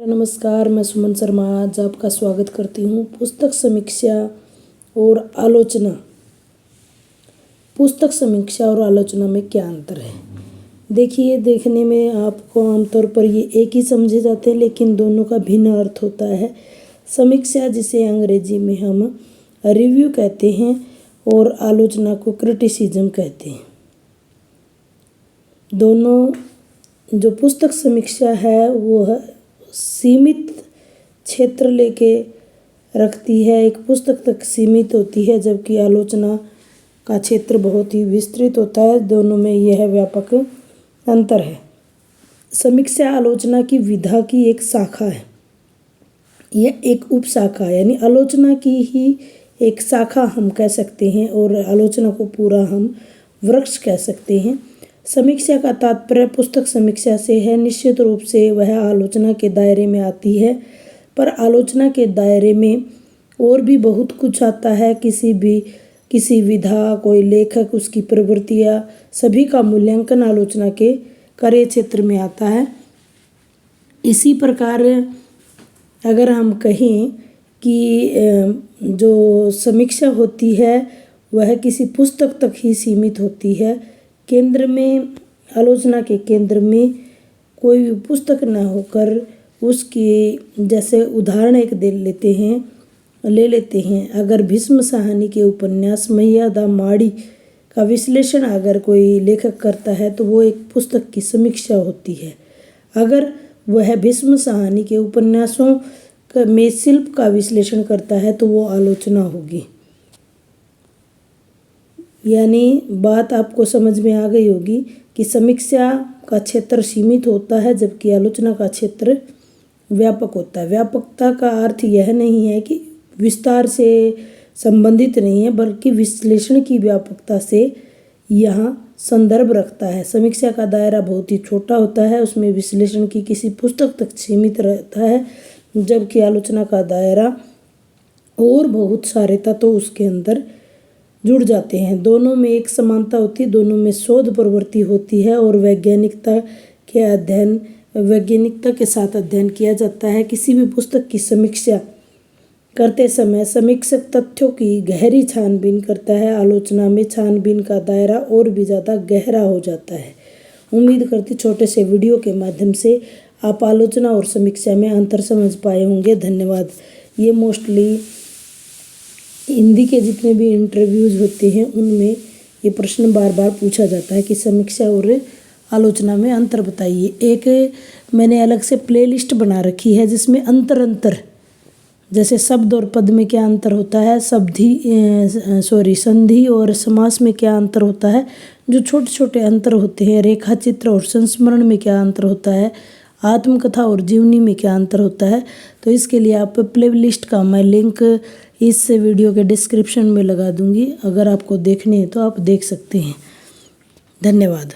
नमस्कार, मैं सुमन शर्मा आज आपका स्वागत करती हूँ। पुस्तक समीक्षा और आलोचना। पुस्तक समीक्षा और आलोचना में क्या अंतर है? देखिए, देखने में आपको आमतौर पर ये एक ही समझे जाते हैं, लेकिन दोनों का भिन्न अर्थ होता है। समीक्षा, जिसे अंग्रेजी में हम रिव्यू कहते हैं, और आलोचना को क्रिटिसिज्म कहते हैं। दोनों जो पुस्तक समीक्षा है वो सीमित क्षेत्र लेके रखती है, एक पुस्तक तक सीमित होती है, जबकि आलोचना का क्षेत्र बहुत ही विस्तृत होता है। दोनों में यह व्यापक अंतर है। समीक्षा आलोचना की विधा की एक शाखा है, यह एक उपशाखा यानी आलोचना की ही एक शाखा हम कह सकते हैं, और आलोचना को पूरा हम वृक्ष कह सकते हैं। समीक्षा का तात्पर्य पुस्तक समीक्षा से है। निश्चित रूप से वह आलोचना के दायरे में आती है, पर आलोचना के दायरे में और भी बहुत कुछ आता है। किसी विधा, कोई लेखक, उसकी प्रवृत्तियाँ, सभी का मूल्यांकन आलोचना के कार्य क्षेत्र में आता है। इसी प्रकार अगर हम कहें कि जो समीक्षा होती है वह किसी पुस्तक तक ही सीमित होती है। केंद्र में, आलोचना के केंद्र में कोई भी पुस्तक न होकर उसकी, जैसे उदाहरण एक ले लेते हैं। अगर भीष्म साहनी के उपन्यास मर्यादा माड़ी का विश्लेषण अगर कोई लेखक करता है तो वो एक पुस्तक की समीक्षा होती है। अगर वह भीष्म साहनी के उपन्यासों में शिल्प का विश्लेषण करता है तो वो आलोचना होगी। यानी बात आपको समझ में आ गई होगी कि समीक्षा का क्षेत्र सीमित होता है, जबकि आलोचना का क्षेत्र व्यापक होता है। व्यापकता का अर्थ यह नहीं है कि विस्तार से संबंधित नहीं है, बल्कि विश्लेषण की व्यापकता से यहाँ संदर्भ रखता है। समीक्षा का दायरा बहुत ही छोटा होता है, उसमें विश्लेषण की किसी पुस्तक तक सीमित रहता है, जबकि आलोचना का दायरा और बहुत सारे तत्व उसके अंदर जुड़ जाते हैं। दोनों में एक समानता होती है, दोनों में शोध प्रवृत्ति होती है, और वैज्ञानिकता के साथ अध्ययन किया जाता है। किसी भी पुस्तक की समीक्षा करते समय समीक्षक तथ्यों की गहरी छानबीन करता है। आलोचना में छानबीन का दायरा और भी ज़्यादा गहरा हो जाता है। उम्मीद करती छोटे से वीडियो के माध्यम से आप आलोचना और समीक्षा में अंतर समझ पाए होंगे। धन्यवाद। ये मोस्टली हिंदी के जितने भी इंटरव्यूज़ होते हैं उनमें ये प्रश्न बार बार पूछा जाता है कि समीक्षा और आलोचना में अंतर बताइए। एक मैंने अलग से प्लेलिस्ट बना रखी है जिसमें अंतर जैसे शब्द और पद में क्या अंतर होता है, संधि और समास में क्या अंतर होता है, जो छोटे छोटे अंतर होते हैं, रेखा चित्र और संस्मरण में क्या अंतर होता है, आत्मकथा और जीवनी में क्या अंतर होता है। तो इसके लिए आप प्लेलिस्ट का मैं लिंक इस वीडियो के डिस्क्रिप्शन में लगा दूंगी। अगर आपको देखने हैं तो आप देख सकते हैं। धन्यवाद।